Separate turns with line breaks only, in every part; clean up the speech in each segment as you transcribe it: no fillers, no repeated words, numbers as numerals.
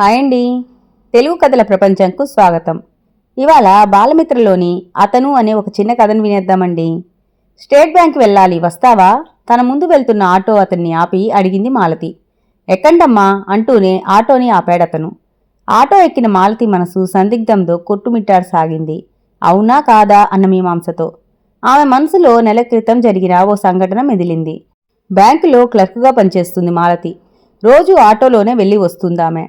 Hi అండి. తెలుగు కథల ప్రపంచంకు స్వాగతం. ఇవాళ బాలమిత్రలోని అతను అనే ఒక చిన్న కథను వినేద్దామండి. స్టేట్ బ్యాంక్ వెళ్ళాలి, వస్తావా? తన ముందు వెళ్తున్న ఆటో అతన్ని ఆపి అడిగింది మాలతి. ఎక్కండమ్మా అంటూనే ఆటోని ఆపాడతను. ఆటో ఎక్కిన మాలతి మనసు సందిగ్ధంతో కొట్టుమిట్టాడసాగింది. అవునా కాదా అన్న మీమాంసతో. ఆమె మనసులో నెల క్రితం జరిగిన ఓ సంఘటన మెదిలింది. బ్యాంకులో క్లర్క్గా పనిచేస్తుంది మాలతి. రోజు ఆటోలోనే వెళ్ళి వస్తుందామె.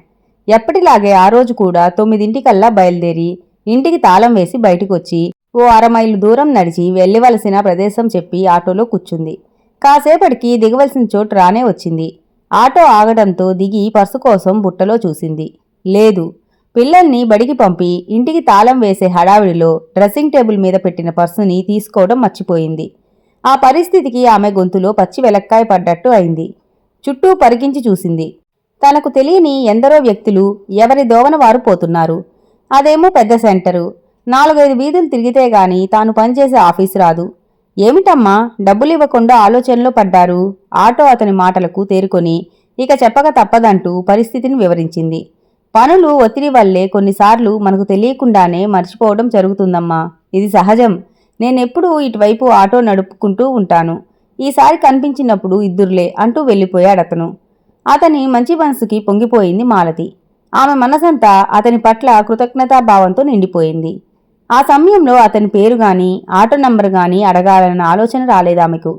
ఎప్పటిలాగే ఆ రోజు కూడా 9 బయలుదేరి ఇంటికి తాళం వేసి బయటికొచ్చి ఓ 1/2 మైలు దూరం నడిచి వెళ్ళవలసిన ప్రదేశం చెప్పి ఆటోలో కూర్చుంది. కాసేపటికి దిగవలసిన చోటు రానే వచ్చింది. ఆటో ఆగడంతో దిగి పర్సు కోసం బుట్టలో చూసింది. లేదు. పిల్లల్ని బడికి పంపి ఇంటికి తాళం వేసే హడావిడిలో డ్రెస్సింగ్ టేబుల్ మీద పెట్టిన పర్సుని తీసుకోవడం మర్చిపోయింది. ఆ పరిస్థితికి ఆమె గొంతులో పచ్చి వెలక్కాయ పడ్డట్టు అయింది. చుట్టూ పరికించి చూసింది. తనకు తెలియని ఎందరో వ్యక్తులు ఎవరి దోవన వారు పోతున్నారు. అదేమో పెద్ద సెంటరు. 4-5 వీధులు తిరిగితే గాని తాను పనిచేసే ఆఫీసు రాదు. ఏమిటమ్మా డబ్బులివ్వకుండా ఆలోచనలో పడ్డారు? ఆటో అతని మాటలకు తేరుకొని ఇక చెప్పక తప్పదంటూ పరిస్థితిని వివరించింది. పనులు ఒత్తిడి వల్లే కొన్నిసార్లు మనకు తెలియకుండానే మర్చిపోవడం జరుగుతుందమ్మా. ఇది సహజం. నేనెప్పుడూ ఇటువైపు ఆటో నడుపుకుంటూ ఉంటాను. ఈసారి కనిపించినప్పుడు ఇద్దురులే అంటూ వెళ్ళిపోయాడతను. అతని మంచి మనసుకి పొంగిపోయింది మాలతి. ఆమె మనసంతా అతని పట్ల కృతజ్ఞతాభావంతో నిండిపోయింది. ఆ సమయంలో అతని పేరు గాని ఆటో నంబర్ గాని అడగాలన్న ఆలోచన రాలేదామెకు.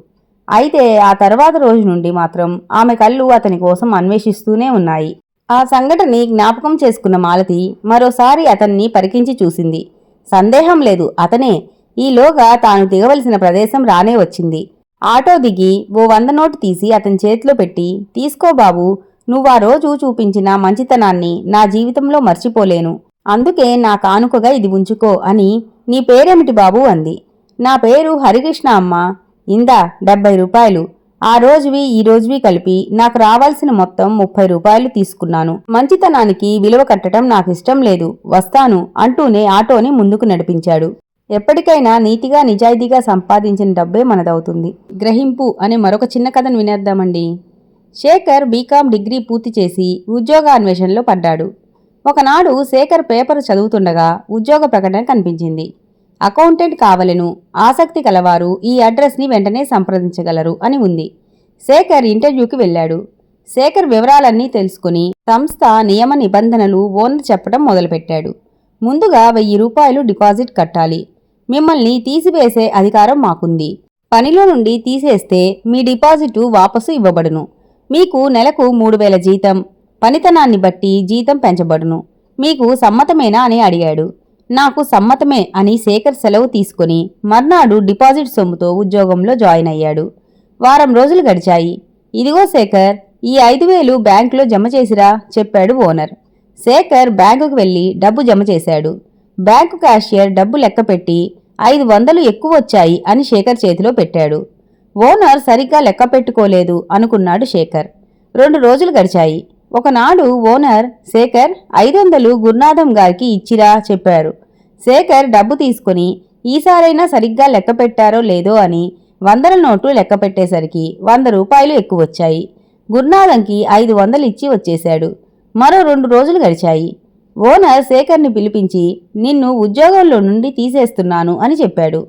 అయితే ఆ తర్వాత రోజు నుండి మాత్రం ఆమె కళ్ళు అతని కోసం అన్వేషిస్తూనే ఉన్నాయి. ఆ సంఘటనని జ్ఞాపకం చేసుకున్న మాలతి మరోసారి అతన్ని పరికించి చూసింది. సందేహం లేదు, అతనే. ఈలోగా తాను దిగవలసిన ప్రదేశం రానే వచ్చింది. ఆటో దిగి ఓ 100 నోటు తీసి అతని చేతిలో పెట్టి, తీసుకో బాబూ, నువ్వా రోజు చూపించిన మంచితనాన్ని నా జీవితంలో మర్చిపోలేను. అందుకే నా కానుకగా ఇది ఉంచుకో అని. నీ పేరేమిటి బాబూ అంది. నా పేరు హరికృష్ణ అమ్మా. ఇందా 70 రూపాయలు. ఆ రోజువి ఈ రోజువి కలిపి నాకు రావాల్సిన మొత్తం 30 రూపాయలు తీసుకున్నాను. మంచితనానికి విలువ కట్టడం నాకిష్టం లేదు, వస్తాను అంటూనే ఆటోని ముందుకు నడిపించాడు. ఎప్పటికైనా నీతిగా నిజాయితీగా సంపాదించిన డబ్బే మనదవుతుంది. గ్రహింపు అనే మరొక చిన్న కథను వినేద్దామండి. శేఖర్ బీకాం డిగ్రీ పూర్తి చేసి ఉద్యోగాన్వేషణలో పడ్డాడు. ఒకనాడు శేఖర్ పేపర్ చదువుతుండగా ఉద్యోగ ప్రకటన కనిపించింది. అకౌంటెంట్ కావలెను, ఆసక్తి కలవారు ఈ అడ్రస్ని వెంటనే సంప్రదించగలరు అని ఉంది. శేఖర్ ఇంటర్వ్యూకి వెళ్ళాడు. శేఖర్ వివరాలన్నీ తెలుసుకుని సంస్థ నియమ నిబంధనలు ఓనర్ చెప్పడం మొదలుపెట్టాడు. ముందుగా 1000 రూపాయలు డిపాజిట్ కట్టాలి. మిమ్మల్ని తీసివేసే అధికారం మాకుంది. పనిలో నుండి తీసేస్తే మీ డిపాజిటు వాపసు ఇవ్వబడును. మీకు నెలకు 3000 జీతం. పనితనాన్ని బట్టి జీతం పెంచబడును. మీకు సమ్మతమేనా అని అడిగాడు. నాకు సమ్మతమే అని శేఖర్ సెలవు తీసుకుని మర్నాడు డిపాజిట్ సొమ్ముతో ఉద్యోగంలో జాయిన్ అయ్యాడు. వారం రోజులు గడిచాయి. ఇదిగో శేఖర్, ఈ 5000 బ్యాంకులో జమ చేసిరా చెప్పాడు ఓనర్. శేఖర్ బ్యాంకుకు వెళ్లి డబ్బు జమ చేశాడు. బ్యాంకు క్యాషియర్ డబ్బు లెక్కపెట్టి 500 ఎక్కువ వచ్చాయి అని శేఖర్ చేతిలో పెట్టాడు. ఓనర్ సరిగ్గా లెక్క పెట్టుకోలేదు అనుకున్నాడు శేఖర్. 2 రోజులు గడిచాయి. ఒకనాడు ఓనర్, శేఖర్ 500 గురునాథం గారికి ఇచ్చిరా చెప్పారు. శేఖర్ డబ్బు తీసుకుని ఈసారైనా సరిగ్గా లెక్క పెట్టారో లేదో అని 100 నోట్లు లెక్క పెట్టేసరికి 100 రూపాయలు ఎక్కువ వచ్చాయి. గురునాథంకి 500 ఇచ్చి వచ్చేశాడు. మరో 2 రోజులు గడిచాయి. ఓనర్ శేఖర్ని పిలిపించి, నిన్ను ఉద్యోగంలో నుండి తీసేస్తున్నాను అని చెప్పాడు.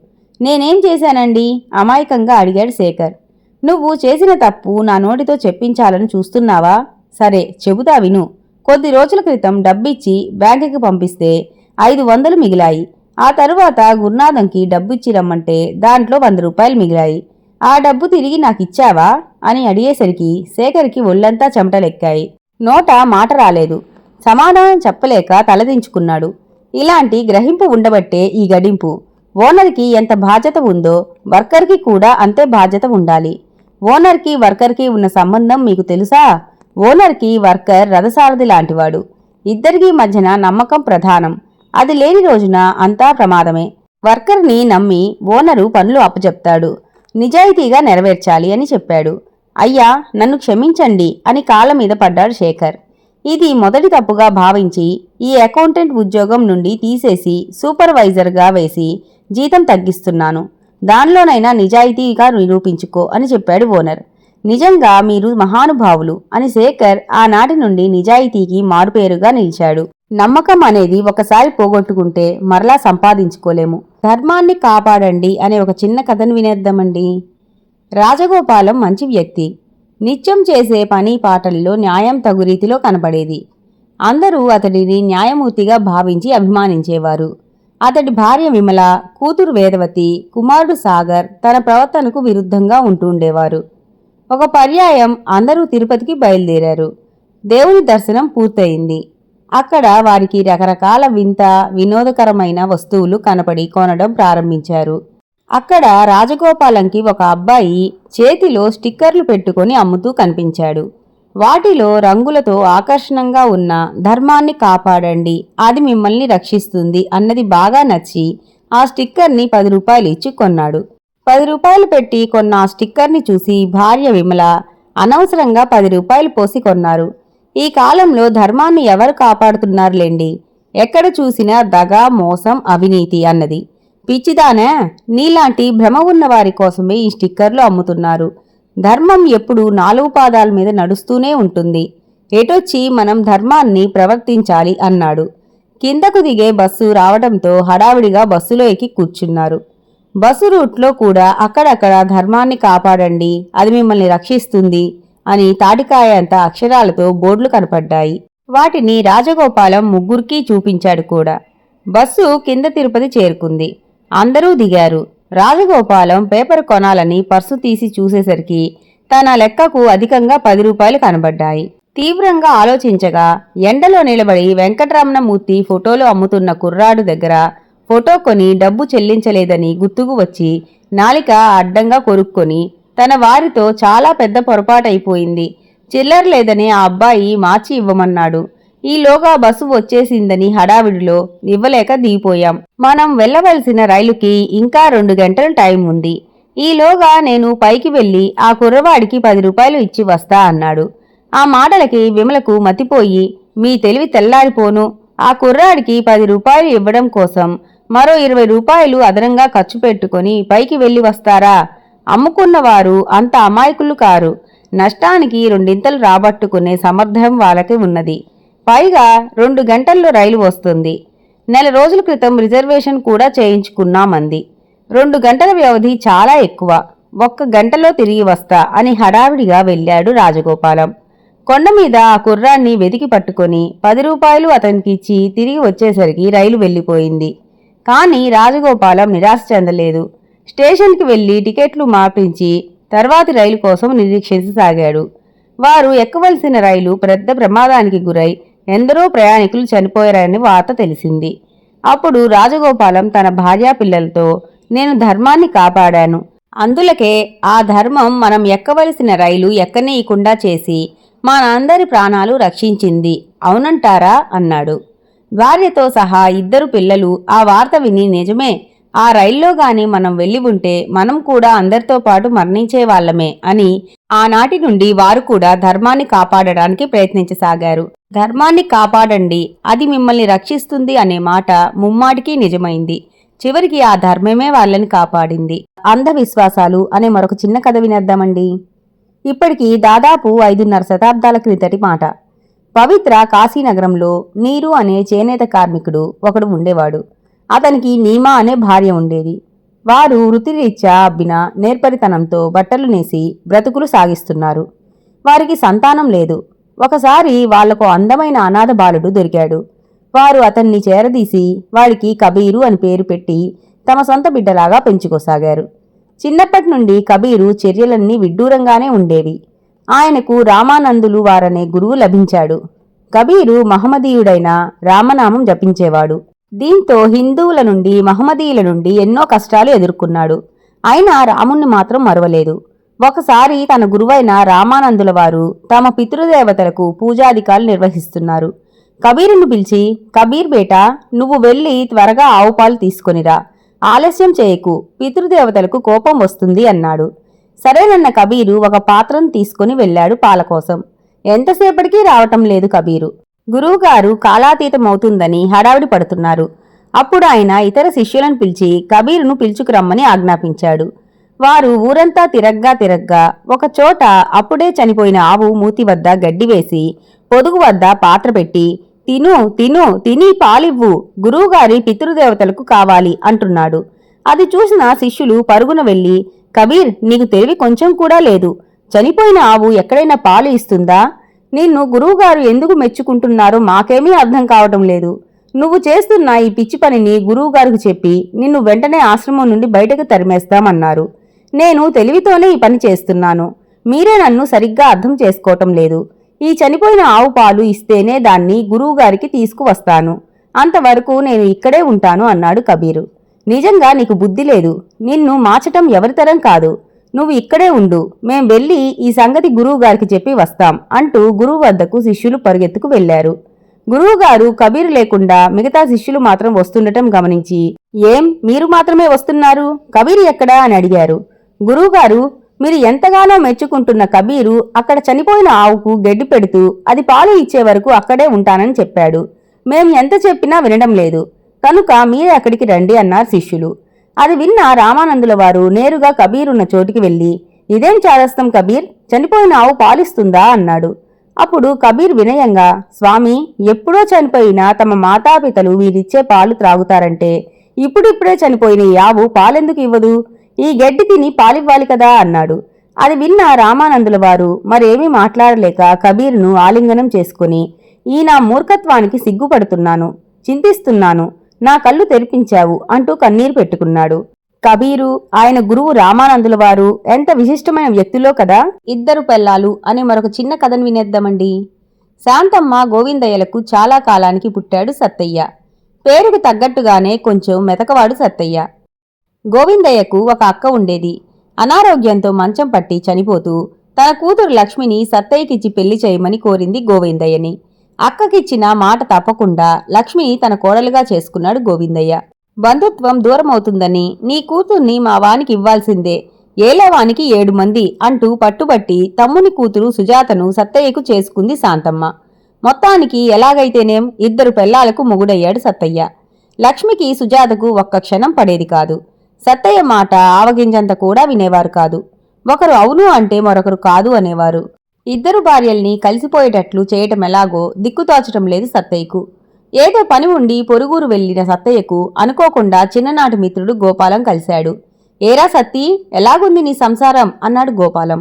నేనేం చేశానండి అమాయకంగా అడిగాడు శేఖర్. నువ్వు చేసిన తప్పు నా నోటితో చెప్పించాలని చూస్తున్నావా? సరే చెబుతా విను. కొద్ది రోజుల క్రితం డబ్బిచ్చి బ్యాంకుకి పంపిస్తే 500 మిగిలాయి. ఆ తరువాత గురునాథంకి డబ్బిచ్చి రమ్మంటే దాంట్లో 100 రూపాయలు మిగిలాయి. ఆ డబ్బు తిరిగి నాకిచ్చావా అని అడిగేసరికి శేఖర్కి ఒళ్లంతా చెమటలెక్కాయి. నోట మాట రాలేదు. సమాధానం చెప్పలేక తలదించుకున్నాడు. ఇలాంటి గ్రహింపు ఉండబట్టే ఈ గడింపు. ఓనర్కి ఎంత బాధ్యత ఉందో వర్కర్కి కూడా అంతే బాధ్యత ఉండాలి. ఓనర్కి వర్కర్కి ఉన్న సంబంధం మీకు తెలుసా? ఓనర్కి వర్కర్ రథసారథి లాంటివాడు. ఇద్దరికీ మధ్యన నమ్మకం ప్రధానం. అది లేని రోజున అంతా ప్రమాదమే. వర్కర్ని నమ్మి ఓనరు పనులు అప్పచెప్తాడు. నిజాయితీగా నెరవేర్చాలి అని చెప్పాడు. అయ్యా నన్ను క్షమించండి అని కాళ్ళ మీద పడ్డాడు శేఖర్. ఇది మొదటి తప్పుగా భావించి ఈ అకౌంటెంట్ ఉద్యోగం నుండి తీసేసి సూపర్వైజర్గా వేసి జీతం తగ్గిస్తున్నాను. దానిలోనైనా నిజాయితీగా నిరూపించుకో అని చెప్పాడు ఓనర్. నిజంగా మీరు మహానుభావులు అని శేఖర్ ఆనాటి నుండి నిజాయితీకి మారుపేరుగా నిలిచాడు. నమ్మకం అనేది ఒకసారి పోగొట్టుకుంటే మరలా సంపాదించుకోలేము. ధర్మాన్ని కాపాడండి అనే ఒక చిన్న కథను వినేద్దామండి. రాజగోపాలం మంచి వ్యక్తి. నిత్యం చేసే పని పాటల్లో న్యాయం తగు రీతిలో కనపడేది. అందరూ అతడిని న్యాయమూర్తిగా భావించి అభిమానించేవారు. అతడి భార్య విమల, కూతురు వేదవతి, కుమారుడు సాగర్ తన ప్రవర్తనకు విరుద్ధంగా ఉంటుండేవారు. ఒక పర్యాయం అందరూ తిరుపతికి బయలుదేరారు. దేవుని దర్శనం పూర్తయింది. అక్కడ వారికి రకరకాల వింత వినోదకరమైన వస్తువులు కనపడి కొనడం ప్రారంభించారు. అక్కడ రాజగోపాలంకి ఒక అబ్బాయి చేతిలో స్టిక్కర్లు పెట్టుకొని అమ్ముతూ కనిపించాడు. వాటిలో రంగులతో ఆకర్షణంగా ఉన్న ధర్మాన్ని కాపాడండి, అది మిమ్మల్ని రక్షిస్తుంది అన్నది బాగా నచ్చి ఆ స్టిక్కర్ని 10 రూపాయలు ఇచ్చి కొన్నాడు. 10 రూపాయలు పెట్టి కొన్న ఆ స్టిక్కర్ని చూసి భార్య విమల అనవసరంగా 10 రూపాయలు పోసి కొన్నారు. ఈ కాలంలో ధర్మాన్ని ఎవరు కాపాడుతున్నారులేండి, ఎక్కడ చూసినా దగా, మోసం, అవినీతి అన్నది. పిచ్చిదానా, నీలాంటి భ్రమ ఉన్న వారి కోసమే ఈ స్టిక్కర్లు అమ్ముతున్నారు. ధర్మం ఎప్పుడూ 4 పాదాల మీద నడుస్తూనే ఉంటుంది. ఎటొచ్చి మనం ధర్మాన్ని ప్రవర్తించాలి అన్నాడు. కిందకు దిగే బస్సు రావడంతో హడావిడిగా బస్సులో ఎక్కి కూర్చున్నారు. బస్సు రూట్లో కూడా అక్కడక్కడ ధర్మాన్ని కాపాడండి, అది మిమ్మల్ని రక్షిస్తుంది అని తాటికాయ అంత అక్షరాలతో బోర్డులు కనపడ్డాయి. వాటిని రాజగోపాలం ముగ్గురికి చూపించాడు కూడా. బస్సు కింద తిరుపతి చేరుకుంది. అందరూ దిగారు. రాజగోపాలం పేపర్ కొనాలని పర్సు తీసి చూసేసరికి తన లెక్కకు అధికంగా 10 రూపాయలు కనబడ్డాయి. తీవ్రంగా ఆలోచించగా ఎండలో నిలబడి వెంకటరమణమూర్తి ఫోటోలు అమ్ముతున్న కుర్రాడు దగ్గర ఫోటో కొని డబ్బు చెల్లించలేదని గుర్తుకు వచ్చి నాలిక అడ్డంగా కొరుక్కొని తన వారితో చాలా పెద్ద పొరపాటైపోయింది, చిల్లర లేదని ఆ అబ్బాయి మార్చి ఇవ్వమన్నాడు. ఈలోగా బస్సు వచ్చేసిందని హడావిడిలో ఇవ్వలేక దిగిపోయాం. మనం వెళ్లవలసిన రైలుకి ఇంకా 2 గంటల టైం ఉంది. ఈలోగా నేను పైకి వెళ్లి ఆ కుర్రవాడికి 10 రూపాయలు ఇచ్చి వస్తా అన్నాడు. ఆ మాటలకి విమలకు మతిపోయి, మీ తెలివి తెల్లారిపోను, ఆ కుర్రాడికి 10 రూపాయలు ఇవ్వడం కోసం మరో 20 రూపాయలు అదనంగా ఖర్చు పెట్టుకుని పైకి వెళ్లి వస్తారా? అమ్ముకున్నవారు అంత అమాయకులు కారు. నష్టానికి 2 రాబట్టుకునే సమర్థం వాళ్ళకి ఉన్నది. పైగా 2 గంటల్లో రైలు వస్తుంది. నెల రోజుల క్రితం రిజర్వేషన్ కూడా చేయించుకున్నామంది. 2 గంటల వ్యవధి చాలా ఎక్కువ. 1 గంటలో తిరిగి వస్తా అని హడావిడిగా వెళ్ళాడు రాజగోపాలం. కొండ మీద ఆ కుర్రాన్ని వెతికి పట్టుకొని 10 రూపాయలు అతనికిచ్చి తిరిగి వచ్చేసరికి రైలు వెళ్ళిపోయింది. కానీ రాజగోపాలం నిరాశ చెందలేదు. స్టేషన్కి వెళ్లి టికెట్లు మార్పించి తర్వాతి రైలు కోసం నిరీక్షించసాగాడు. వారు ఎక్కవలసిన రైలు పెద్ద ప్రమాదానికి గురై ఎందరో ప్రయాణికులు చనిపోయారని వార్త తెలిసింది. అప్పుడు రాజగోపాలం తన భార్యా పిల్లలతో, నేను ధర్మాన్ని కాపాడాను, అందులకే ఆ ధర్మం మనం ఎక్కవలసిన రైలు ఎక్కనీయకుండా చేసి మనందరి ప్రాణాలు రక్షించింది, అవునంటారా అన్నాడు. భార్యతో సహా 2 పిల్లలు ఆ వార్త విని, నిజమే, ఆ రైల్లో గాని మనం వెళ్ళి ఉంటే మనం కూడా అందరితో పాటు మరణించేవాళ్లమే అని ఆనాటి నుండి వారు కూడా ధర్మాన్ని కాపాడడానికి ప్రయత్నించసాగారు. ధర్మాన్ని కాపాడండి, అది మిమ్మల్ని రక్షిస్తుంది అనే మాట ముమ్మాటికి నిజమైంది. చివరికి ఆ ధర్మమే వాళ్ళని కాపాడింది. అంధవిశ్వాసాలు అనే మరొక చిన్న కథ వినేద్దామండి. ఇప్పటికి దాదాపు 5.5 శతాబ్దాల క్రితటి మాట. పవిత్ర కాశీనగరంలో నీరు అనే చేనేత కార్మికుడు ఒకడు ఉండేవాడు. అతనికి నీమా అనే భార్య ఉండేది. వారు వృత్తిరీత్యా అబ్బిన నేర్పరితనంతో బట్టలు నేసి బ్రతుకులు సాగిస్తున్నారు. వారికి సంతానం లేదు. ఒకసారి వాళ్లకు అందమైన అనాథ బాలుడు దొరికాడు. వారు అతన్ని చేరదీసి వాడికి కబీరు అని పేరు పెట్టి తమ సొంత బిడ్డలాగా పెంచుకోసాగారు. చిన్నప్పటి నుండి కబీరు చర్యలన్నీ విడ్డూరంగానే ఉండేవి. ఆయనకు రామానందులు వారనే గురువు లభించాడు. కబీరు మహమ్మదీయుడైన రామనామం జపించేవాడు. దీంతో హిందువుల నుండి మహమ్మదీయుల నుండి ఎన్నో కష్టాలు ఎదుర్కొన్నాడు. అయినా రాముణ్ణి మాత్రం మరవలేదు. ఒకసారి తన గురువైన రామానందుల వారు తమ పితృదేవతలకు పూజాధికాలు నిర్వహిస్తున్నారు. కబీరును పిలిచి, కబీర్ బేటా, నువ్వు వెళ్ళి త్వరగా ఆవు పాలు తీసుకొనిరా, ఆలస్యం చేయకు, పితృదేవతలకు కోపం వస్తుంది అన్నాడు. సరేనన్న కబీరు ఒక పాత్రను తీసుకుని వెళ్ళాడు పాల కోసం. ఎంతసేపటికి రావటం లేదు కబీరు. గురువుగారు కాలాతీతమవుతుందని హడావిడి పడుతున్నారు. అప్పుడు ఆయన ఇతర శిష్యులను పిలిచి కబీరును పిలుచుకురమ్మని ఆజ్ఞాపించాడు. వారు ఊరంతా తిరగ్గా ఒకచోట అప్పుడే చనిపోయిన ఆవు మూతి వద్ద గడ్డి వేసి పొదుగు వద్ద పాత్ర పెట్టి తిని పాలివ్వు, గురువుగారి పితృదేవతలకు కావాలి అంటున్నాడు. అది చూసిన శిష్యులు పరుగున వెళ్లి, కబీర్, నీకు తెలివి కొంచెం కూడా లేదు. చనిపోయిన ఆవు ఎక్కడైనా పాలు ఇస్తుందా? నిన్ను గురువుగారు ఎందుకు మెచ్చుకుంటున్నారో మాకేమీ అర్థం కావటం లేదు. నువ్వు చేస్తున్న ఈ పిచ్చి పనిని గురువుగారికి చెప్పి నిన్ను వెంటనే ఆశ్రమం నుండి బయటకు తరిమేస్తామన్నారు. నేను తెలివితోనే ఈ పని చేస్తున్నాను. మీరే నన్ను సరిగ్గా అర్థం చేసుకోవటం లేదు. ఈ చనిపోయిన ఆవు పాలు ఇస్తేనే దాన్ని గురువుగారికి తీసుకువస్తాను. అంతవరకు నేను ఇక్కడే ఉంటాను అన్నాడు కబీరు. నిజంగా నీకు బుద్ధి లేదు. నిన్ను మార్చటం ఎవరితరం కాదు. నువ్వు ఇక్కడే ఉండు. మేం వెళ్ళి ఈ సంగతి గురువుగారికి చెప్పి వస్తాం అంటూ గురువు వద్దకు శిష్యులు పరుగెత్తుకు వెళ్లారు. గురువుగారు కబీరు లేకుండా మిగతా శిష్యులు మాత్రం వస్తుండటం గమనించి, ఏం మీరు మాత్రమే వస్తున్నారు? కబీరు ఎక్కడా అని అడిగారు. గురువుగారు, మీరు ఎంతగానో మెచ్చుకుంటున్న కబీరు అక్కడ చనిపోయిన ఆవుకు గడ్డి పెడుతూ అది పాలు ఇచ్చే వరకు అక్కడే ఉంటానని చెప్పాడు. మేం ఎంత చెప్పినా వినడం లేదు. కనుక మీరే అక్కడికి రండి అన్నారు శిష్యులు. అది విన్న రామానందుల వారు నేరుగా కబీరున్న చోటికి వెళ్లి, ఇదేం చాదస్తం కబీర్, చనిపోయిన ఆవు పాలిస్తుందా అన్నాడు. అప్పుడు కబీర్ వినయంగా, స్వామి, ఎప్పుడో చనిపోయిన తమ మాతాపితలు వీరిచ్చే పాలు త్రాగుతారంటే ఇప్పుడిప్పుడే చనిపోయిన ఈ ఆవు పాలెందుకు ఇవ్వదు? ఈ గడ్డి తిని పాలివ్వాలి కదా అన్నాడు. అది విన్న రామానందుల వారు మరేమీ మాట్లాడలేక కబీర్ను ఆలింగనం చేసుకుని, ఈ నా మూర్ఖత్వానికి సిగ్గుపడుతున్నాను, చింతిస్తున్నాను, నా కళ్ళు తెరిపించావు అంటూ కన్నీరు పెట్టుకున్నాడు. కబీరు, ఆయన గురువు రామానందుల వారు ఎంత విశిష్టమైన వ్యక్తులో కదా. ఇద్దరు పెళ్లాలు అనే మరొక చిన్న కథను వినేద్దామండి. శాంతమ్మ గోవిందయ్యలకు చాలా కాలానికి పుట్టాడు సత్తయ్య. పేరుకు తగ్గట్టుగానే కొంచెం మెతకవాడు సత్తయ్య. గోవిందయ్యకు ఒక అక్క ఉండేది. అనారోగ్యంతో మంచం పట్టి చనిపోతూ తన కూతురు లక్ష్మిని సత్తయ్యకిచ్చి పెళ్లి చేయమని కోరింది గోవిందయ్యని. అక్కకిచ్చిన మాట తప్పకుండా లక్ష్మిని తన కోడలుగా చేసుకున్నాడు గోవిందయ్య. బంధుత్వం దూరమవుతుందని నీ కూతుర్ని మా వానికి ఇవ్వాల్సిందే, ఏలేవానికి 7 మంది అంటూ పట్టుబట్టి తమ్ముని కూతురు సుజాతను సత్తయ్యకు చేసుకుంది శాంతమ్మ. మొత్తానికి ఎలాగైతేనేం 2 పెళ్లాలకు మొగుడయ్యాడు సత్తయ్య. లక్ష్మికి సుజాతకు ఒక్క క్షణం పడేది కాదు. సత్తయ్య మాట ఆవగింజంత కూడా వినేవారు కాదు. ఒకరు అవును అంటే మరొకరు కాదు అనేవారు. 2 భార్యల్ని కలిసిపోయేటట్లు చేయటమెలాగో దిక్కుతోచటం లేదు సత్తయ్యకు. ఏదో పని ఉండి పొరుగురు వెళ్లిన సత్తయ్యకు అనుకోకుండా చిన్ననాటి మిత్రుడు గోపాలం కలిశాడు. ఏరా సత్తి, ఎలాగుంది నీ సంసారం అన్నాడు గోపాలం.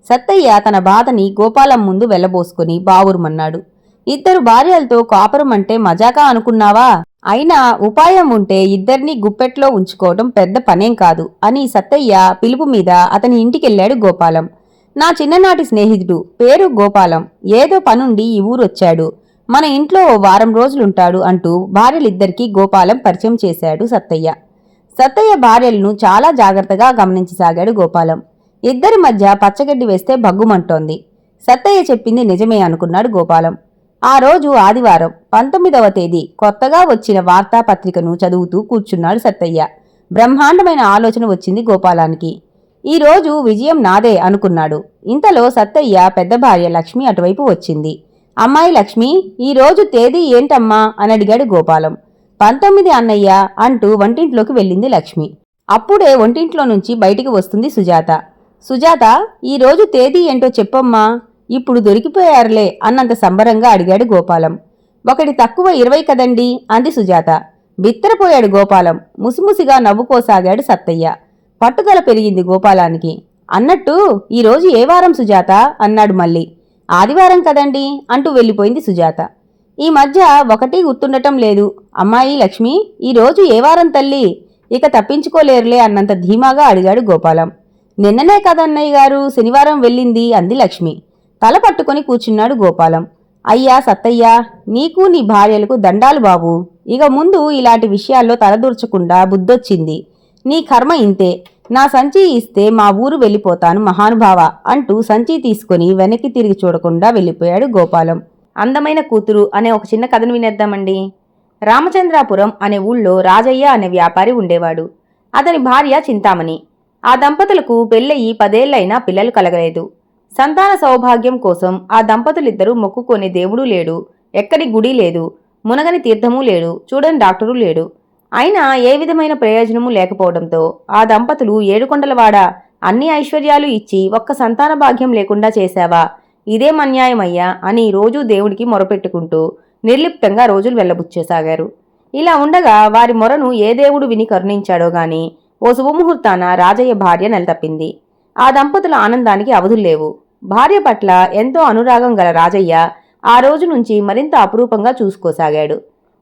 సత్తయ్య తన బాధని గోపాలం ముందు వెళ్లబోసుకుని బావురుమన్నాడు. 2 భార్యలతో కాపురం అంటే మజాకా అనుకున్నావా? అయినా ఉపాయం ఉంటే 2ని గుప్పెట్లో ఉంచుకోవటం పెద్ద పనేం కాదు అని సత్తయ్య పిలుపు మీద అతని ఇంటికెళ్లాడు గోపాలం. నా చిన్ననాటి స్నేహితుడు, పేరు గోపాలం, ఏదో పనుండి ఈ ఊరొచ్చాడు. మన ఇంట్లో 1 వారం రోజులుంటాడు అంటూ భార్యలిద్దరికీ గోపాలం పరిచయం చేశాడు సత్తయ్య. సత్తయ్య భార్యలను చాలా జాగ్రత్తగా గమనించసాగాడు గోపాలం. 2 మధ్య పచ్చగడ్డి వేస్తే భగ్గుమంటోంది. సత్తయ్య చెప్పింది నిజమే అనుకున్నాడు గోపాలం. ఆ రోజు ఆదివారం, 19వ తేదీ. కొత్తగా వచ్చిన వార్తాపత్రికను చదువుతూ కూర్చున్నాడు సత్తయ్య. బ్రహ్మాండమైన ఆలోచన వచ్చింది గోపాలానికి. ఈ రోజు విజయం నాదే అనుకున్నాడు. ఇంతలో సత్తయ్య పెద్ద భార్య లక్ష్మి అటువైపు వచ్చింది. అమ్మాయి లక్ష్మి, ఈ రోజు తేదీ ఏంటమ్మా అని అడిగాడు గోపాలం. 19 అన్నయ్య అంటూ వంటింట్లోకి వెళ్ళింది లక్ష్మి. అప్పుడే వంటింట్లో నుంచి బయటికి వస్తుంది సుజాత. సుజాత, ఈ రోజు తేదీ ఏంటో చెప్పమ్మా. ఇప్పుడు దొరికిపోయారులే అన్నంత సంబరంగా అడిగాడు గోపాలం. 1 తక్కువ 20 కదండి అంది సుజాత. బిత్తరపోయాడు గోపాలం. ముసిముసిగా నవ్వుకోసాగాడు సత్తయ్య. పట్టుదల పెరిగింది గోపాలానికి. అన్నట్టు ఈరోజు ఏ వారం సుజాత అన్నాడు మళ్ళీ. ఆదివారం కదండి అంటూ వెళ్ళిపోయింది సుజాత. ఈ మధ్య ఒకటి గుర్తుండటం లేదు. అమ్మాయి లక్ష్మి, ఈరోజు ఏ వారం తల్లి? ఇక తప్పించుకోలేరులే అన్నంత ధీమాగా అడిగాడు గోపాలం. నిన్ననే కదన్నయ్య గారు శనివారం వెళ్ళింది అంది లక్ష్మి. తల పట్టుకొని కూర్చున్నాడు గోపాలం. అయ్యా సత్తయ్య, నీకు నీ భార్యలకు దండాలు బాబు. ఇక ముందు ఇలాంటి విషయాల్లో తలదూర్చకుండా బుద్ధొచ్చింది. నీ కర్మ ఇంతే. నా సంచి ఇస్తే మా ఊరు వెళ్ళిపోతాను మహానుభావ అంటూ సంచి తీసుకుని వెనక్కి తిరిగి చూడకుండా వెళ్ళిపోయాడు గోపాలం. అందమైన కూతురు అనే ఒక చిన్న కథను వినేద్దామండి. రామచంద్రాపురం అనే ఊళ్ళో రాజయ్య అనే వ్యాపారి ఉండేవాడు. అతని భార్య చింతామణి. ఆ దంపతులకు పెళ్ళయి 10 ఏళ్లైనా పిల్లలు కలగలేదు. సంతాన సౌభాగ్యం కోసం ఆ దంపతులిద్దరూ మొక్కుకునే దేవుడూ లేడు, ఎక్కడి గుడి లేదు, మునగని తీర్థమూ లేడు, చూడని డాక్టరు లేడు. అయినా ఏ విధమైన ప్రయోజనము లేకపోవడంతో ఆ దంపతులు ఏడుకొండలవాడ అన్ని ఐశ్వర్యాలు ఇచ్చి ఒక్క సంతాన భాగ్యం లేకుండా చేశావా, ఇదేం అన్యాయమయ్యా అని రోజూ దేవుడికి మొరపెట్టుకుంటూ నిర్లిప్తంగా రోజులు వెళ్లబుచ్చేసాగారు. ఇలా ఉండగా వారి మొరను ఏ దేవుడు విని కరుణించాడో గాని ఓ శుభముహూర్తాన రాజయ్య భార్య నెలతప్పింది. ఆ దంపతుల ఆనందానికి అవధుల్లేవు. భార్య పట్ల ఎంతో అనురాగం గల రాజయ్య ఆ రోజు నుంచి మరింత అపురూపంగా చూసుకోసాగాడు.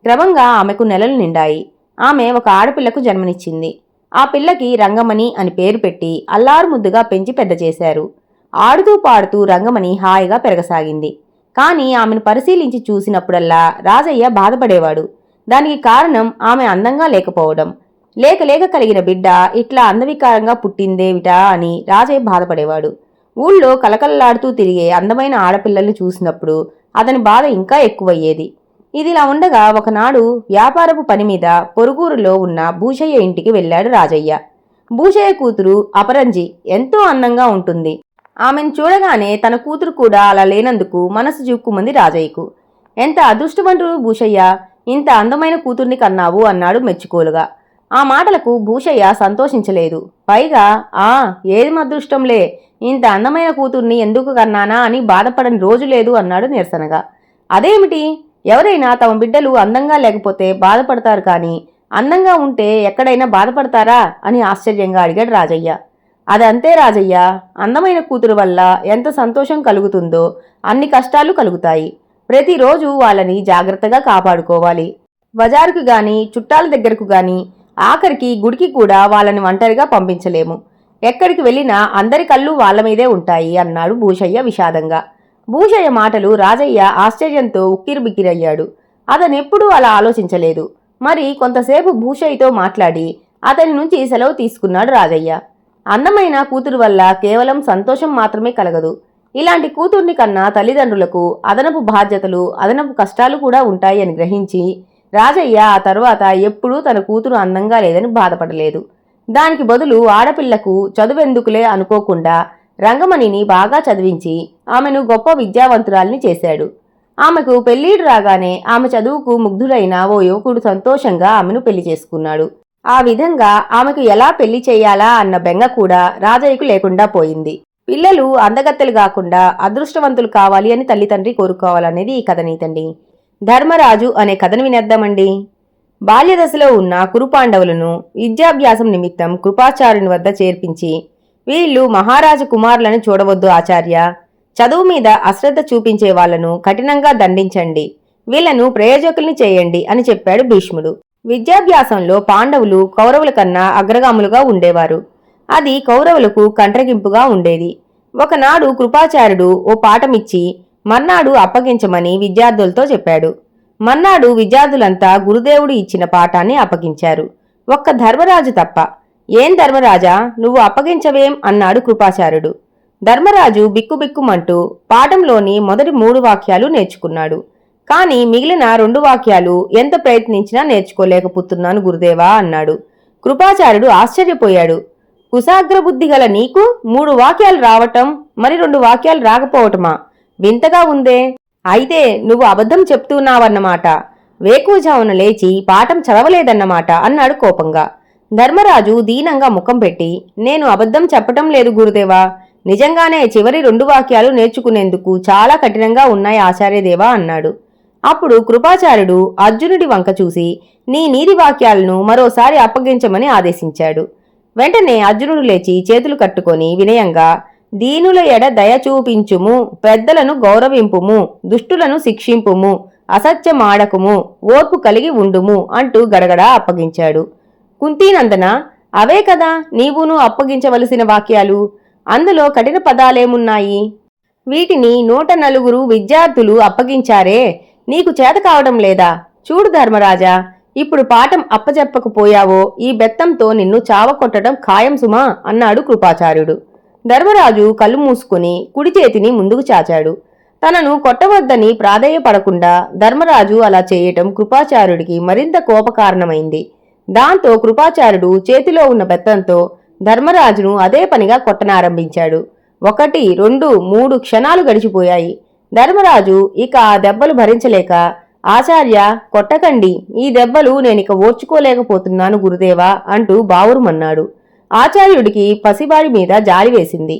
క్రమంగా ఆమెకు నెలలు నిండాయి. ఆమె ఒక ఆడపిల్లకు జన్మనిచ్చింది. ఆ పిల్లకి రంగమణి అని పేరు పెట్టి అల్లారుముద్దుగా పెంచి పెద్ద చేశారు. ఆడుతూ పాడుతూ రంగమణి హాయిగా పెరగసాగింది. కాని ఆమెను పరిశీలించి చూసినప్పుడల్లా రాజయ్య బాధపడేవాడు. దానికి కారణం ఆమె అందంగా లేకపోవడం. లేక లేక కలిగిన బిడ్డ ఇట్లా అందవికారంగా పుట్టిందేమిటా అని రాజయ్య బాధపడేవాడు. ఊళ్ళో కలకలలాడుతూ తిరిగే అందమైన ఆడపిల్లల్ని చూసినప్పుడు అతని బాధ ఇంకా ఎక్కువయ్యేది. ఇదిలా ఉండగా ఒకనాడు వ్యాపారపు పని మీద పొరుగురులో ఉన్న భూషయ్య ఇంటికి వెళ్ళాడు రాజయ్య. భూషయ్య కూతురు అపరంజి ఎంతో అందంగా ఉంటుంది. ఆమెను చూడగానే తన కూతురు కూడా అలా లేనందుకు మనసు చిక్కుమంది రాజయ్యకు. ఎంత అదృష్టవంతుడు భూషయ్య, ఇంత అందమైన కూతుర్ని కన్నావు అన్నాడు మెచ్చుకోలుగా. ఆ మాటలకు భూషయ్య సంతోషించలేదు. పైగా ఏది అదృష్టంలే, ఇంత అందమైన కూతుర్ని ఎందుకు కన్నానా అని బాధపడని రోజు లేదు అన్నాడు నిరసనగా. అదేమిటి, ఎవరైనా తమ బిడ్డలు అందంగా లేకపోతే బాధపడతారు కానీ అందంగా ఉంటే ఎక్కడైనా బాధపడతారా అని ఆశ్చర్యంగా అడిగాడు రాజయ్య. అదంతే రాజయ్య, అందమైన కూతురు వల్ల ఎంత సంతోషం కలుగుతుందో అన్ని కష్టాలు కలుగుతాయి. ప్రతిరోజు వాళ్ళని జాగ్రత్తగా కాపాడుకోవాలి. బజారుకు గాని చుట్టాల దగ్గరకు గాని ఆఖరికి గుడికి కూడా వాళ్ళని ఒంటరిగా పంపించలేము. ఎక్కడికి వెళ్ళినా అందరి కళ్ళు వాళ్ళ మీదే ఉంటాయి అన్నాడు భూషయ్య విషాదంగా. భూషయ్య మాటలు రాజయ్య ఆశ్చర్యంతో ఉక్కిరిబిక్కిరయ్యాడు. అతనెప్పుడూ అలా ఆలోచించలేదు. మరి కొంతసేపు భూషయ్యతో మాట్లాడి అతని నుంచి సెలవు తీసుకున్నాడు రాజయ్య. అందమైన కూతురు వల్ల కేవలం సంతోషం మాత్రమే కలగదు. ఇలాంటి కూతుర్ని కన్నా తల్లిదండ్రులకు అదనపు బాధ్యతలు, అదనపు కష్టాలు కూడా ఉంటాయి అని గ్రహించి రాజయ్య ఆ తర్వాత ఎప్పుడూ తన కూతురు అందంగా లేదని బాధపడలేదు. దానికి బదులు ఆడపిల్లకు చదువెందుకులే అనుకోకుండా రంగమణిని బాగా చదివించి ఆమెను గొప్ప విద్యావంతురాల్ని చేశాడు. ఆమెకు పెళ్లిడు రాగానే ఆమె చదువుకు ముగ్ధుడైన ఓ యువకుడు సంతోషంగా ఆమెను పెళ్లి చేసుకున్నాడు. ఆ విధంగా ఆమెకు ఎలా పెళ్లి చేయాలా అన్న బెంగ కూడా రాజయ్యకు లేకుండా పోయింది. పిల్లలు అందగత్తెలు కాకుండా అదృష్టవంతులు కావాలి అని తల్లిదండ్రి కోరుకోవాలనేది ఈ కథ నీతండి. ధర్మరాజు అనే కథను వినేద్దామండి. బాల్యదశలో ఉన్న కురుపాండవులను విద్యాభ్యాసం నిమిత్తం కృపాచార్యుని వద్ద చేర్పించి, వీళ్ళు మహారాజు కుమారులను చూడవద్దు ఆచార్య, చదువు మీద అశ్రద్ధ చూపించే వాళ్లను కఠినంగా దండించండి, వీళ్లను ప్రయోజకుల్ని చేయండి అని చెప్పాడు భీష్ముడు. విద్యాభ్యాసంలో పాండవులు కౌరవుల కన్నా అగ్రగాములుగా ఉండేవారు. అది కౌరవులకు కంట్రగింపుగా ఉండేది. ఒకనాడు కృపాచార్యుడు ఓ పాఠమిచ్చి మర్నాడు అప్పగించమని విద్యార్థులతో చెప్పాడు. మర్నాడు విద్యార్థులంతా గురుదేవుడు ఇచ్చిన పాఠాన్ని అప్పగించారు. ఒక్క ధర్మరాజు తప్ప. ఏం ధర్మరాజా, నువ్వు అప్పగించవేం అన్నాడు కృపాచార్యుడు. ధర్మరాజు బిక్కుబిక్కుమంటూ పాఠంలోని మొదటి 3 వాక్యాలు నేర్చుకున్నాడు. కాని మిగిలిన 2 వాక్యాలు ఎంత ప్రయత్నించినా నేర్చుకోలేకపోతున్నాను గురుదేవా అన్నాడు. కృపాచార్యుడు ఆశ్చర్యపోయాడు. కుశాగ్రబుద్ధి గల నీకు 3 వాక్యాలు రావటం, మరి 2 వాక్యాలు రాకపోవటమా? వింతగా ఉందే. అయితే నువ్వు అబద్ధం చెప్తున్నావన్నమాట. వేకువజామున లేచి పాఠం చదవలేదన్నమాట అన్నాడు కోపంగా. ధర్మరాజు దీనంగా ముఖం పెట్టి, నేను అబద్ధం చెప్పటం లేదు గురుదేవా, నిజంగానే చివరి 2 వాక్యాలు నేర్చుకునేందుకు చాలా కఠినంగా ఉన్నాయి ఆచార్యదేవా అన్నాడు. అప్పుడు కృపాచార్యుడు అర్జునుడి వంక చూసి నీ నీతి వాక్యాలను మరోసారి అప్పగించమని ఆదేశించాడు. వెంటనే అర్జునుడు లేచి చేతులు కట్టుకొని వినయంగా, దీనుల ఎడ దయ చూపించుము, పెద్దలను గౌరవింపుము, దుష్టులను శిక్షింపుము, అసత్యమాడకుము, ఓర్పు కలిగి ఉండుము అంటూ గడగడా అప్పగించాడు. కుంతీనందన, అవే కదా నీవును అప్పగించవలసిన వాక్యాలు. అందులో కఠిన పదాలేమున్నాయి? వీటిని 104 విద్యార్థులు అప్పగించారే, నీకు చేత కావడం లేదా? చూడు ధర్మరాజా, ఇప్పుడు పాఠం అప్పచెప్పకపోయావో ఈ బెత్తంతో నిన్ను చావకొట్టడం ఖాయం సుమా అన్నాడు కృపాచార్యుడు. ధర్మరాజు కళ్ళు మూసుకుని కుడి చేతిని ముందుకు చాచాడు. తనను కొట్టవద్దని ప్రాధేయపడకుండా ధర్మరాజు అలా చేయటం కృపాచార్యుడికి మరింత కోపకారణమైంది. దాంతో కృపాచార్యుడు చేతిలో ఉన్న బెత్తంతో ధర్మరాజును అదే పనిగా కొట్టనారంభించాడు. 1, 2, 3 క్షణాలు గడిచిపోయాయి. ధర్మరాజు ఇక ఆ దెబ్బలు భరించలేక
ఆచార్య, కొట్టకండి, ఈ దెబ్బలు నేనిక ఓర్చుకోలేకపోతున్నాను గురుదేవా అంటూ బావురుమన్నాడు. ఆచార్యుడికి పసివాడి మీద జాలి వేసింది.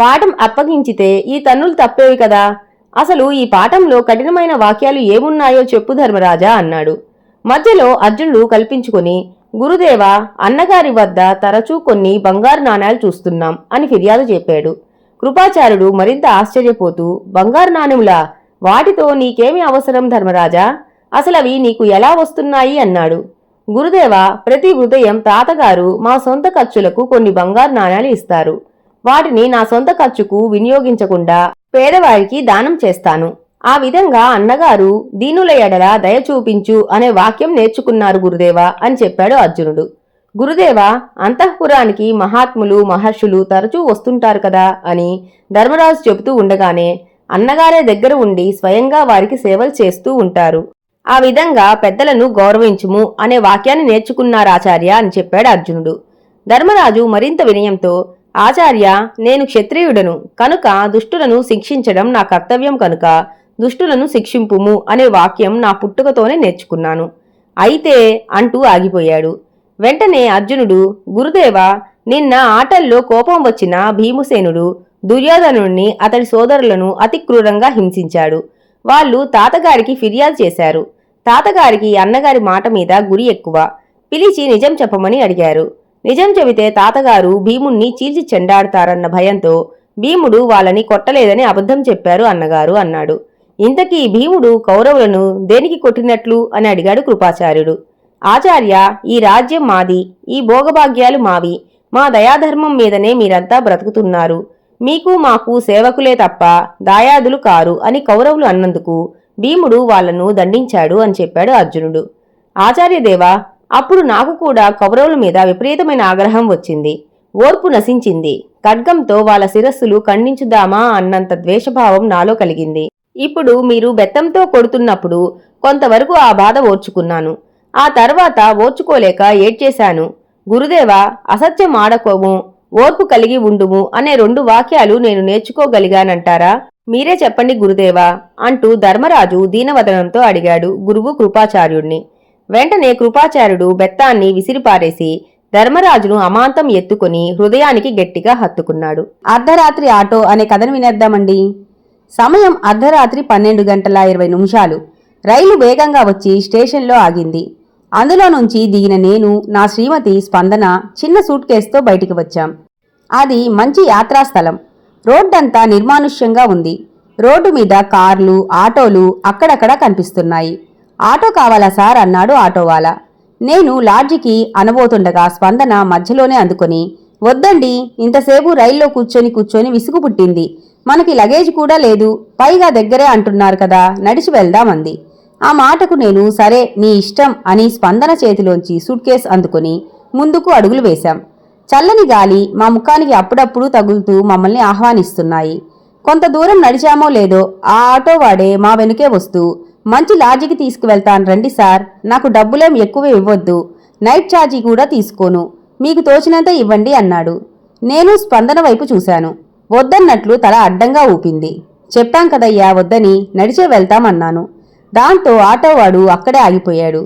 పాఠం అప్పగించితే ఈ తన్నులు తప్పేవి కదా, అసలు ఈ పాఠంలో కఠినమైన వాక్యాలు ఏమున్నాయో చెప్పు ధర్మరాజా అన్నాడు. మధ్యలో అర్జునుడు కల్పించుకుని, గురుదేవా, అన్నగారి వద్ద తరచూ కొన్ని బంగారు నాణేలు చూస్తున్నాం అని ఫిర్యాదు చెప్పాడు. కృపాచార్యుడు మరింత ఆశ్చర్యపోతూ, బంగారు నాణెములా? వాటితో నీకేమి అవసరం ధర్మరాజా? అసలవి నీకు ఎలా వస్తున్నాయి అన్నాడు. గురుదేవా, ప్రతి ఉదయం తాతగారు మా సొంత ఖర్చులకు కొన్ని బంగారు నాణేలు ఇస్తారు. వాటిని నా సొంత ఖర్చుకు వినియోగించకుండా పేదవారికి దానం చేస్తాను. ఆ విధంగా అన్నగారు దీనుల ఎడల దయ చూపించు అనే వాక్యం నేర్చుకున్నారు గురుదేవా అని చెప్పాడు అర్జునుడు. గురుదేవా, అంతఃపురానికి మహాత్ములు మహర్షులు తరచూ వస్తుంటారు కదా అని ధర్మరాజు చెబుతూ ఉండగానే అన్నగారే దగ్గర ఉండి స్వయంగా వారికి సేవలు చేస్తూ ఉంటారు. ఆ విధంగా పెద్దలను గౌరవించుము అనే వాక్యాన్ని నేర్చుకున్నారాచార్య అని చెప్పాడు అర్జునుడు. ధర్మరాజు మరింత వినయంతో, ఆచార్య, నేను క్షత్రియుడను కనుక దుష్టులను శిక్షించడం నా కర్తవ్యం కనుక దుష్టులను శిక్షింపుము అనే వాక్యం నా పుట్టుకతోనే నేర్చుకున్నాను. అయితే అంటూ ఆగిపోయాడు. వెంటనే అర్జునుడు, గురుదేవా, నిన్న ఆటల్లో కోపం వచ్చిన భీమసేనుడు దుర్యోధనుణ్ణి అతడి సోదరులను అతి క్రూరంగా హింసించాడు. వాళ్ళు తాతగారికి ఫిర్యాదు చేశారు. తాతగారికి అన్నగారి మాట మీద గురి ఎక్కువ. పిలిచి నిజం చెప్పమని అడిగారు. నిజం చెబితే తాతగారు భీముణ్ణి చీల్చి చెండాడుతారన్న భయంతో భీముడు వాళ్ళని కొట్టలేదని అబద్ధం చెప్పారు అన్నగారు అన్నాడు. ఇంతకీ భీముడు కౌరవులను దేనికి కొట్టినట్లు అని అడిగాడు కృపాచార్యుడు. ఆచార్య, ఈ రాజ్యం మాది, ఈ భోగభాగ్యాలు మావి, మా దయాధర్మం మీదనే మీరంతా బ్రతుకుతున్నారు. మీకు మాకు సేవకులే తప్ప దాయాదులు కారు అని కౌరవులు అన్నందుకు భీముడు వాళ్లను దండించాడు అని చెప్పాడు అర్జునుడు. ఆచార్యదేవా, అప్పుడు నాకు కూడా కౌరవుల మీద విపరీతమైన ఆగ్రహం వచ్చింది. ఓర్పు నశించింది. ఖడ్గంతో వాళ్ళ శిరస్సులు ఖండించుదామా అన్నంత ద్వేషభావం నాలో కలిగింది. ఇప్పుడు మీరు బెత్తంతో కొడుతున్నప్పుడు కొంతవరకు ఆ బాధ ఓర్చుకున్నాను. ఆ తర్వాత ఓర్చుకోలేక ఏడ్చేశాను. గురుదేవా, అసత్యం ఆడకోము, ఓర్పు కలిగి ఉండుము అనే 2 వాక్యాలు నేను నేర్చుకోగలిగానంటారా? మీరే చెప్పండి గురుదేవా అంటూ ధర్మరాజు దీనవదనంతో అడిగాడు గురువు కృపాచార్యుణ్ణి. వెంటనే కృపాచార్యుడు బెత్తాన్ని విసిరిపారేసి ధర్మరాజును అమాంతం ఎత్తుకుని హృదయానికి గట్టిగా హత్తుకున్నాడు.
అర్ధరాత్రి ఆటో అనే కథను వినేద్దామండి. సమయం అర్ధరాత్రి 12:20. రైలు వేగంగా వచ్చి స్టేషన్లో ఆగింది. అందులో నుంచి దిగిన నేను, నా శ్రీమతి స్పందన చిన్న సూట్ కేసుతో బయటికి వచ్చాం. అది మంచి యాత్రాస్థలం. రోడ్డంతా నిర్మానుష్యంగా ఉంది. రోడ్డు మీద కార్లు, ఆటోలు అక్కడక్కడా కనిపిస్తున్నాయి. ఆటో కావాలా సార్ అన్నాడు ఆటోవాలా. నేను లాడ్జికి అనబోతుండగా స్పందన మధ్యలోనే అందుకొని, వద్దండి, ఇంతసేపు రైల్లో కూర్చొని విసుగు పుట్టింది. మనకి లగేజ్ కూడా లేదు, పైగా దగ్గరే అంటున్నారు కదా, నడిచి వెళ్దామంది. ఆ మాటకు నేను సరే నీ ఇష్టం అని స్పందన చేతిలోంచి సూట్ కేస్ అందుకుని ముందుకు అడుగులు వేశాం. చల్లని గాలి మా ముఖానికి అప్పుడప్పుడు తగులుతూ మమ్మల్ని ఆహ్వానిస్తున్నాయి. కొంత దూరం నడిచామో లేదో ఆ ఆటో వాడే మా వెనుకే వస్తూ, మంచి లాడ్జికి తీసుకువెళ్తాను రండి సార్, నాకు డబ్బులేం ఎక్కువ ఇవ్వొద్దు, నైట్ ఛార్జీ కూడా తీసుకోను, మీకు తోచినంత ఇవ్వండి అన్నాడు. నేను స్పందన వైపు చూశాను. వద్దన్నట్లు తల అడ్డంగా ఊపింది. చెప్పాం కదయ్యా వద్దని, నడిచే వెళ్తామన్నాను. దాంతో ఆటోవాడు అక్కడే ఆగిపోయాడు.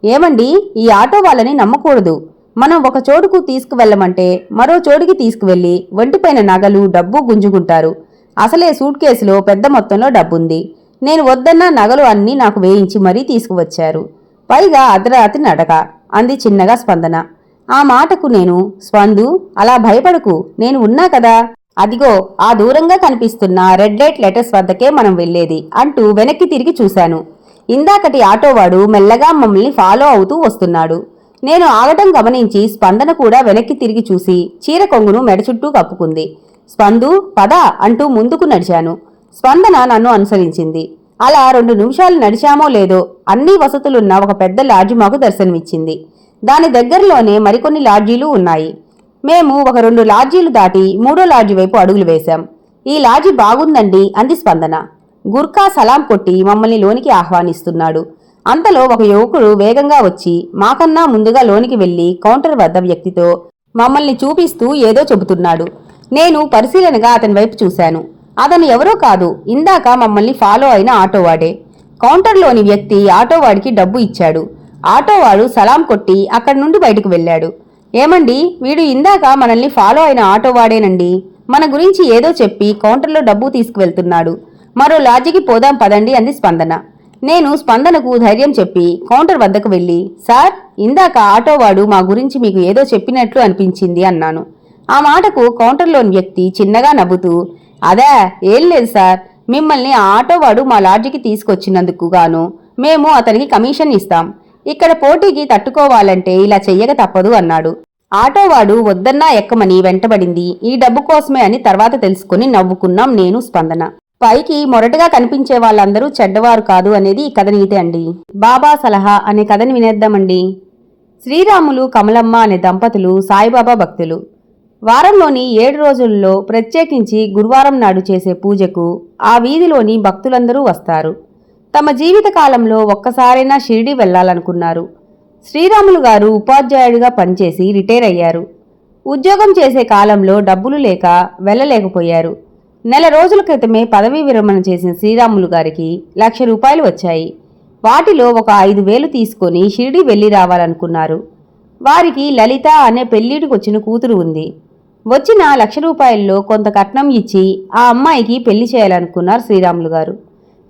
ఏమండి, ఈ ఆటో వాళ్ళని నమ్మకూడదు. మనం ఒక చోటుకు తీసుకువెళ్ళమంటే మరో చోటుకి తీసుకువెళ్లి ఒంటిపైన నగలు డబ్బు గుంజుకుంటారు. అసలే సూట్ కేసులో పెద్ద మొత్తంలో డబ్బుంది. నేను వద్దన్నా నగలు అన్నీ నాకు వేయించి మరీ తీసుకువచ్చారు. పైగా అర్ధరాత్రి నడక అంది చిన్నగా స్పందన. ఆ మాటకు నేను, స్పందు, అలా భయపడకు, నేను ఉన్నా కదా, అదిగో ఆ దూరంగా కనిపిస్తున్న రెడ్ లైట్ లెటర్స్ వద్దకే మనం వెళ్లేది అంటూ వెనక్కి తిరిగి చూశాను. ఇందాకటి ఆటోవాడు మెల్లగా మమ్మల్ని ఫాలో అవుతూ వస్తున్నాడు. నేను ఆగటం గమనించి స్పందన కూడా వెనక్కి తిరిగి చూసి చీర కొంగును మెడ చుట్టూ కప్పుకుంది. స్పందు, పద అంటూ ముందుకు నడిచాను. స్పందన నన్ను అనుసరించింది. అలా 2 నిమిషాలు నడిచామో లేదో అన్ని వసతులున్న ఒక పెద్ద లాడ్జి మాకు దర్శనమిచ్చింది. దాని దగ్గరలోనే మరికొన్ని లాడ్జీలు ఉన్నాయి. మేము ఒక 2 లాడ్జీలు దాటి 3వ లాడ్జి వైపు అడుగులు వేశాం. ఈ లాడ్జి బాగుందండి అంది స్పందన. గుర్కా సలాం కొట్టి మమ్మల్ని లోనికి ఆహ్వానిస్తున్నాడు. అంతలో ఒక యువకుడు వేగంగా వచ్చి మాకన్నా ముందుగా లోనికి వెళ్లి కౌంటర్ వద్ద వ్యక్తితో మమ్మల్ని చూపిస్తూ ఏదో చెబుతున్నాడు. నేను పరిశీలనగా అతని వైపు చూశాను. అతను ఎవరో కాదు, ఇందాక మమ్మల్ని ఫాలో అయిన ఆటోవాడే. కౌంటర్లోని వ్యక్తి ఆటోవాడికి డబ్బు ఇచ్చాడు. ఆటోవాడు సలాం కొట్టి అక్కడి నుండి బయటకు వెళ్ళాడు. ఏమండి, వీడు ఇందాక మనల్ని ఫాలో అయిన ఆటోవాడేనండి. మన గురించి ఏదో చెప్పి కౌంటర్లో డబ్బు తీసుకువెళ్తున్నాడు. మరో లాడ్జికి పోదాం పదండి అంది స్పందన. నేను స్పందనకు ధైర్యం చెప్పి కౌంటర్ వద్దకు వెళ్ళి, సార్, ఇందాక ఆటోవాడు మా గురించి మీకు ఏదో చెప్పినట్లు అనిపించింది అన్నాను. ఆ మాటకు కౌంటర్లోని వ్యక్తి చిన్నగా నవ్వుతూ, అదే ఏం లేదు సార్, మిమ్మల్ని ఆ ఆటోవాడు మా లాడ్జికి తీసుకొచ్చినందుకు గాను మేము అతనికి కమిషన్ ఇస్తాం. ఇక్కడ పోటీకి తట్టుకోవాలంటే ఇలా చెయ్యక తప్పదు అన్నాడు. ఆటోవాడు వద్దన్నా ఎక్కమని వెంటబడింది ఈ డబ్బు కోసమే అని తర్వాత తెలుసుకుని నవ్వుకున్నాం నేను, స్పందన. పైకి మొరటుగా కనిపించే వాళ్ళందరూ చెడ్డవారు కాదు అనేది ఈ కథ నీతి అండి. బాబా సలహా అనే కథని వినేద్దామండి. శ్రీరాములు కమలమ్మ అనే దంపతులు సాయిబాబా భక్తులు. వారంలోని 7 రోజుల్లో ప్రత్యేకించి గురువారం నాడు చేసే పూజకు ఆ వీధిలోని భక్తులందరూ వస్తారు. తమ జీవిత కాలంలో ఒక్కసారైనా షిరిడి వెళ్లాలనుకున్నారు. శ్రీరాములు గారు ఉపాధ్యాయుడిగా పనిచేసి రిటైర్ అయ్యారు. ఉద్యోగం చేసే కాలంలో డబ్బులు లేక వెళ్ళలేకపోయారు. నెల రోజుల క్రితమే పదవీ విరమణ చేసిన శ్రీరాములు గారికి 1,00,000 రూపాయలు వచ్చాయి. వాటిలో ఒక 5,000 తీసుకొని షిరిడి వెళ్లి రావాలనుకున్నారు. వారికి లలిత అనే పెళ్లిడికొచ్చిన కూతురు ఉంది. వచ్చిన 1,00,000 రూపాయల్లో కొంత కట్నం ఇచ్చి ఆ అమ్మాయికి పెళ్లి చేయాలనుకున్నారు శ్రీరాములు గారు.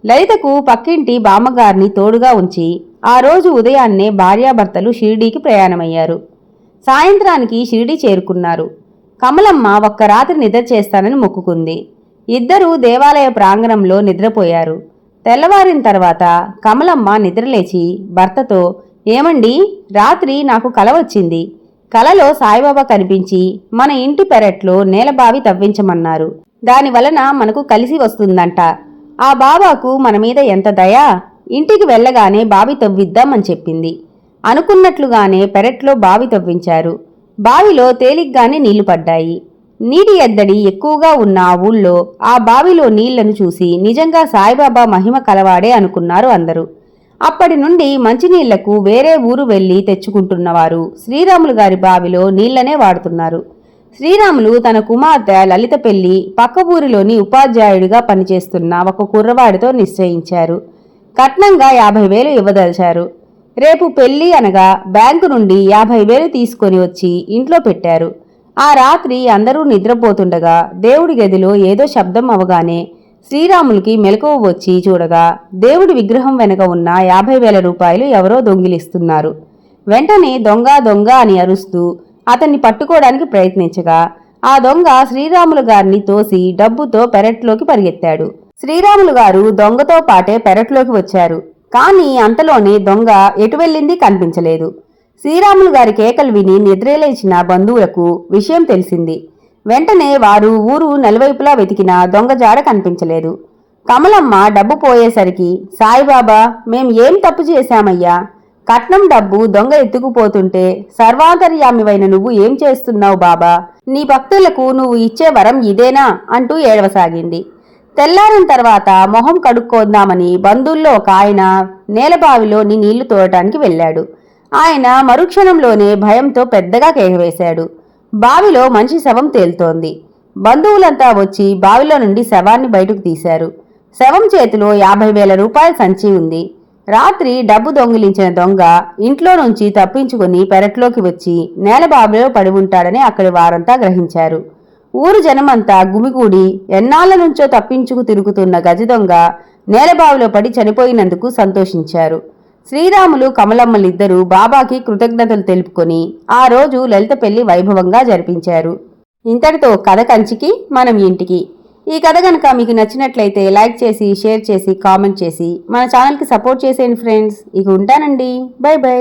లలితకు పక్కింటి బామ్మగారిని తోడుగా ఉంచి ఆ రోజు ఉదయాన్నే భార్యాభర్తలు షిరిడీకి ప్రయాణమయ్యారు. సాయంత్రానికి షిరిడీ చేరుకున్నారు. కమలమ్మ ఒక్క రాత్రి నిద్ర చేస్తానని మొక్కుకుంది. ఇద్దరూ దేవాలయ ప్రాంగణంలో నిద్రపోయారు. తెల్లవారిన తర్వాత కమలమ్మ నిద్రలేచి భర్తతో, ఏమండి, రాత్రి నాకు కల వచ్చింది. కలలో సాయిబాబా కనిపించి మన ఇంటి పెరట్లో నేలబావి తవ్వించమన్నారు. దానివలన మనకు కలిసి వస్తుందంట. ఆ బాబాకు మన మీద ఎంత దయా, ఇంటికి వెళ్ళగానే బావి తవ్విద్దామని చెప్పింది. అనుకున్నట్లుగానే పెరట్లో బావి తవ్వించారు. బావిలో తేలిగ్గానే నీళ్లు పడ్డాయి. నీటి ఎద్దడి ఎక్కువగా ఉన్న ఆ ఊళ్ళో ఆ బావిలో నీళ్లను చూసి నిజంగా సాయిబాబా మహిమ కలవాడే అనుకున్నారు అందరూ. అప్పటి నుండి మంచినీళ్లకు వేరే ఊరు వెళ్లి తెచ్చుకుంటున్నవారు శ్రీరాములు గారి బావిలో నీళ్లనే వాడుతున్నారు. శ్రీరాములు తన కుమార్తె లలిత పెళ్లి పక్క ఊరిలోని ఉపాధ్యాయుడిగా పనిచేస్తున్న ఒక కుర్రవాడితో నిశ్చయించారు. కట్నంగా 50,000 ఇవ్వదలిచారు. రేపు పెళ్లి అనగా బ్యాంకు నుండి 50,000 తీసుకొని వచ్చి ఇంట్లో పెట్టారు. ఆ రాత్రి అందరూ నిద్రపోతుండగా దేవుడి గదిలో ఏదో శబ్దం అవగానే శ్రీరాములకి మెలకువ వచ్చి చూడగా దేవుడి విగ్రహం వెనక ఉన్న 50,000 రూపాయలు ఎవరో దొంగిలిస్తున్నారు. వెంటనే దొంగ దొంగ అని అరుస్తూ అతన్ని పట్టుకోవడానికి ప్రయత్నించగా ఆ దొంగ శ్రీరాములు గారిని తోసి డబ్బుతో పెరట్లోకి పరిగెత్తాడు. శ్రీరాములు గారు దొంగతో పాటే పెరట్లోకి వచ్చారు. కానీ అంతలోనే దొంగ ఎటు వెళ్ళింది కనిపించలేదు. శ్రీరాములు గారి కేకలు విని నిద్రలేచిన బంధువులకు విషయం తెలిసింది. వెంటనే వారు ఊరు నలువైపులా వెతికినా దొంగ జాడ కనిపించలేదు. కమలమ్మ డబ్బు పోయేసరికి, సాయిబాబా, మేం ఏం తప్పు చేశామయ్యా? కట్నం డబ్బు దొంగ ఎత్తుకుపోతుంటే సర్వాంతర్యామివైన నువ్వు ఏం చేస్తున్నావు బాబా? నీ భక్తులకు నువ్వు ఇచ్చే వరం ఇదేనా అంటూ ఏడవసాగింది. తెల్లారిన తర్వాత మొహం కడుక్కోద్దామని బంధువుల్లో ఒక ఆయన నేలబావిలోని నీళ్లు తోడటానికి వెళ్ళాడు. ఆయన మరుక్షణంలోనే భయంతో పెద్దగా కేకవేశాడు. బావిలో మనిషి శవం తేలుతోంది. బంధువులంతా వచ్చి బావిలో నుండి శవాన్ని బయటకు తీశారు. శవం చేతిలో 50,000 రూపాయల సంచి ఉంది. రాత్రి డబ్బు దొంగిలించిన దొంగ ఇంట్లో నుంచి తప్పించుకుని పెరట్లోకి వచ్చి నేలబావిలో పడి ఉంటాడని అక్కడి వారంతా గ్రహించారు. ఊరు జనమంతా గుమిగూడి ఎన్నాళ్ల నుంచో తప్పించుకు తిరుగుతున్న గజదొంగ నేలబావిలో పడి చనిపోయినందుకు సంతోషించారు. శ్రీరాములు కమలమ్మలిద్దరూ బాబాకి కృతజ్ఞతలు తెలుపుకొని ఆ రోజు లలిత పెళ్లి వైభవంగా జరిపించారు. ఇంతటితో కథ కంచికి మనం ఇంటికి. ఈ కథ కనుక మీకు నచ్చినట్లయితే లైక్ చేసి, షేర్ చేసి, కామెంట్ చేసి మన ఛానల్కి సపోర్ట్ చేసేయండి ఫ్రెండ్స్. ఇక ఉంటానండి. By by.